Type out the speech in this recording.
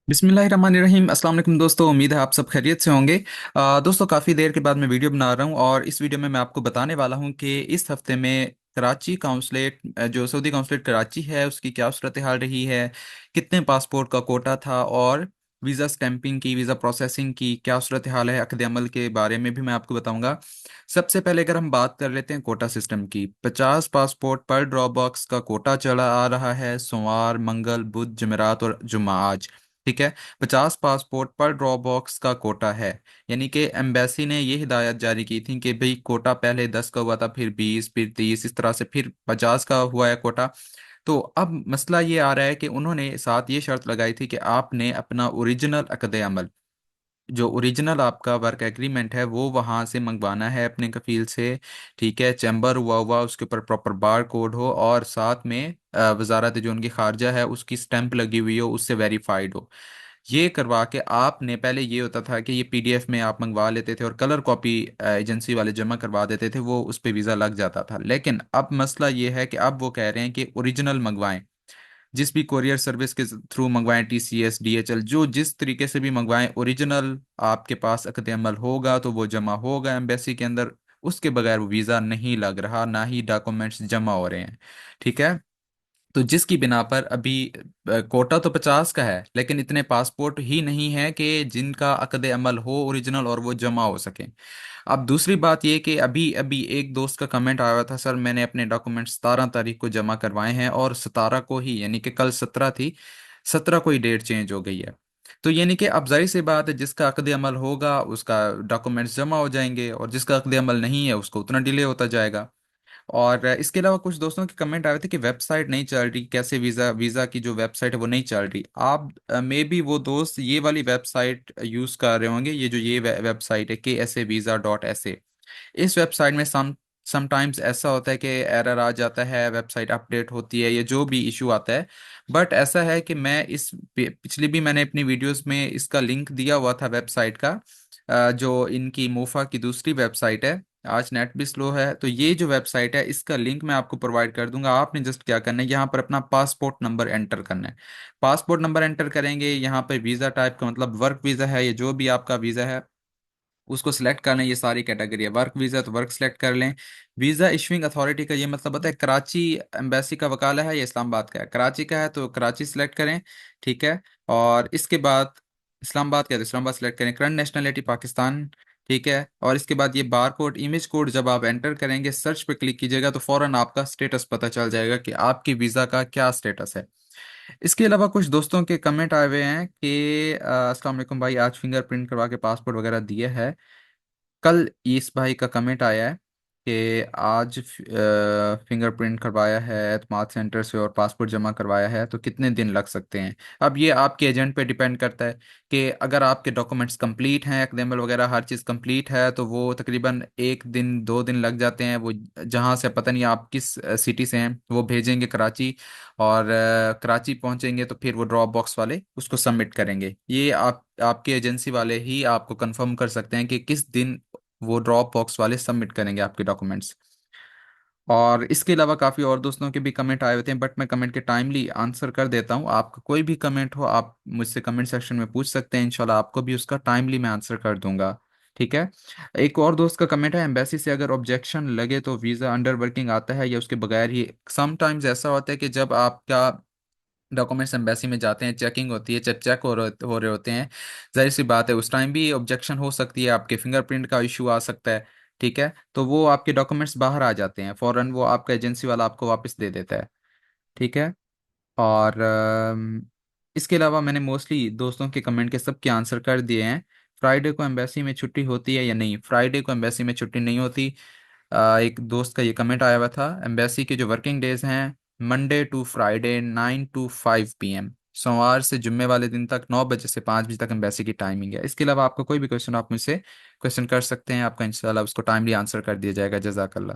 बिस्मिल्लाहिर्रहमानिर्रहीम। अस्सलाम वालेकुम दोस्तों, उम्मीद है आप सब खैरियत से होंगे। दोस्तों, काफ़ी देर के बाद मैं वीडियो बना रहा हूँ और इस वीडियो में मैं आपको बताने वाला हूँ कि इस हफ्ते में कराची काउंसलेट, जो सऊदी काउंसलेट कराची है, उसकी क्या सूरत हाल रही है, कितने पासपोर्ट का कोटा था और वीज़ा स्टैंपिंग की, वीज़ा प्रोसेसिंग की क्या सूरत हाल है, अक़द अमल के बारे में भी मैं आपको बताऊंगा। सबसे पहले अगर हम बात कर लेते हैं कोटा सिस्टम की, 50 पासपोर्ट पर ड्रॉप बॉक्स का कोटा चला आ रहा है सोमवार, मंगल, बुध, जुमेरात और जुम्मा आज। ठीक है। 50 पासपोर्ट पर ड्रॉप बॉक्स का कोटा है। यानी कि एम्बेसी ने ये हिदायत जारी की थी कि भाई कोटा पहले 10 का हुआ था, फिर 20, फिर 30, इस तरह से फिर 50 का हुआ है कोटा। तो अब मसला ये आ रहा है कि उन्होंने साथ ये शर्त लगाई थी कि आपने अपना ओरिजिनल अक़द अमल, जो ओरिजिनल आपका वर्क एग्रीमेंट है, वो वहाँ से मंगवाना है अपने कफील से। ठीक है। चैम्बर हुआ हुआ, उसके ऊपर प्रॉपर बार कोड हो और साथ में वजारत जो उनकी खारजा है उसकी स्टैंप लगी हुई हो, उससे वेरीफाइड हो। ये करवा के आपने, पहले ये होता था कि ये पीडीएफ में आप मंगवा लेते थे और कलर कॉपी एजेंसी वाले जमा करवा देते थे, वो उस पे वीज़ा लग जाता था। लेकिन अब मसला ये है कि अब वो कह रहे हैं कि ओरिजिनल मंगवाएं। जिस भी कोरियर सर्विस के थ्रू मंगवाएं, टीसीएस, डीएचएल, जो जिस तरीके से भी मंगवाएं, ओरिजिनल आपके पास अक़द अमल होगा तो वो जमा होगा एम्बेसी के अंदर। उसके बगैर वो वीज़ा नहीं लग रहा, ना ही डॉक्यूमेंट्स जमा हो रहे हैं। ठीक है। तो जिसकी बिना पर अभी कोटा तो 50 का है, लेकिन इतने पासपोर्ट ही नहीं है कि जिनका अक़द अमल हो ओरिजिनल और वो जमा हो सके। अब दूसरी बात ये कि अभी अभी एक दोस्त का कमेंट आया हुआ था, सर मैंने अपने डॉक्यूमेंट 17 तारीख को जमा करवाए हैं और 17 को ही, यानी कि कल 17 थी, 17 को ही डेट चेंज हो गई है। तो यानी कि अब जाहिर सी बात है, जिसका अक़द अमल होगा उसका डॉक्यूमेंट्स जमा हो जाएंगे और जिसका अक़द अमल नहीं है उसको उतना डिले होता जाएगा। और इसके अलावा कुछ दोस्तों के कमेंट आए थे कि वेबसाइट नहीं चल रही, कैसे वीज़ा वीज़ा की जो वेबसाइट है वो नहीं चल रही। आप मे बी वो दोस्त ये वाली वेबसाइट यूज़ कर रहे होंगे, ये जो ये वेबसाइट है KSAVisa.sa। इस वेबसाइट में समटाइम्स ऐसा होता है कि एरर आ जाता है, वेबसाइट अपडेट होती है, ये जो भी इशू आता है। बट ऐसा है कि मैं इस पिछली भी मैंने अपनी वीडियोस में इसका लिंक दिया हुआ था वेबसाइट का, जो इनकी मूफा की दूसरी वेबसाइट है। आज नेट भी स्लो है, तो ये जो वेबसाइट है इसका लिंक मैं आपको प्रोवाइड कर दूंगा। आपने जस्ट क्या करना है, यहाँ पर अपना पासपोर्ट नंबर एंटर करना है। पासपोर्ट नंबर एंटर करेंगे, यहाँ पर वीज़ा टाइप का मतलब वर्क वीज़ा है, ये जो भी आपका वीज़ा है उसको सिलेक्ट कर लें। ये सारी कैटेगरी है, वर्क वीज़ा तो वर्क सिलेक्ट कर लें। वीज़ा इशूइंग अथॉरिटी का ये मतलब होता है कराची एम्बेसी का वकाला है या इस्लामाबाद का है। कराची का है तो कराची सिलेक्ट करें। ठीक है। और इसके बाद इस्लामाबाद का है तो इस्लामाबाद सिलेक्ट करें। Current nationality Pakistan. ठीक है। और इसके बाद ये बार कोड, इमेज कोड जब आप एंटर करेंगे, सर्च पे क्लिक कीजिएगा तो फौरन आपका स्टेटस पता चल जाएगा कि आपकी वीज़ा का क्या स्टेटस है। इसके अलावा कुछ दोस्तों के कमेंट आए हुए हैं कि अस्सलाम वालेकुम भाई, आज फिंगरप्रिंट करवा के पासपोर्ट वगैरह दिए है। कल इस भाई का कमेंट आया है कि आज फिंगरप्रिंट करवाया है एतमाद सेंटर से और पासपोर्ट जमा करवाया है, तो कितने दिन लग सकते हैं। अब ये आपके एजेंट पे डिपेंड करता है कि अगर आपके डॉक्यूमेंट्स कंप्लीट हैं, एक्डेमल वगैरह हर चीज़ कंप्लीट है, तो वो तकरीबन 1 दिन 2 दिन लग जाते हैं। वो जहाँ से पता नहीं आप किस सिटी से हैं, वो भेजेंगे कराची और कराची पहुंचेंगे तो फिर वो ड्रॉप बॉक्स वाले उसको सबमिट करेंगे। ये आप आपके एजेंसी वाले ही आपको कंफर्म कर सकते हैं कि किस दिन वो ड्रॉप बॉक्स वाले सबमिट करेंगे आपके डॉक्यूमेंट्स। और इसके अलावा काफ़ी और दोस्तों के भी कमेंट आए होते हैं, बट मैं कमेंट के टाइमली आंसर कर देता हूँ। आपका कोई भी कमेंट हो आप मुझसे कमेंट सेक्शन में पूछ सकते हैं, इंशाल्लाह आपको भी उसका टाइमली मैं आंसर कर दूंगा। ठीक है। एक और दोस्त का कमेंट है, एम्बेसी से अगर ऑब्जेक्शन लगे तो वीज़ा अंडर वर्किंग आता है या उसके बगैर ही। समटाइम्स ऐसा होता है कि जब आपका डॉक्यूमेंट्स एम्बेसी में जाते हैं, चेकिंग होती है, जब चेक हो रहे होते हैं, जाहिर सी बात है उस टाइम भी ऑब्जेक्शन हो सकती है, आपके फिंगरप्रिंट का इशू आ सकता है। ठीक है। तो वो आपके डॉक्यूमेंट्स बाहर आ जाते हैं, फौरन वो आपका एजेंसी वाला आपको वापस दे देता है। ठीक है। और इसके अलावा मैंने मोस्टली दोस्तों के कमेंट के सबके आंसर कर दिए हैं। फ्राइडे को एम्बेसी में छुट्टी होती है या नहीं? फ्राइडे को एम्बेसी में छुट्टी नहीं होती। एक दोस्त का ये कमेंट आया हुआ था, एम्बेसी के जो वर्किंग डेज हैं, Monday to Friday 9 to 5 PM, सोमवार से जुम्मे वाले दिन तक 9 बजे से 5 बजे तक एम्बेसी की टाइमिंग है। इसके अलावा आपका कोई भी क्वेश्चन आप मुझसे क्वेश्चन कर सकते हैं, आपका इंशाल्लाह उसको टाइमली आंसर कर दिया जाएगा। जजाकल्ला।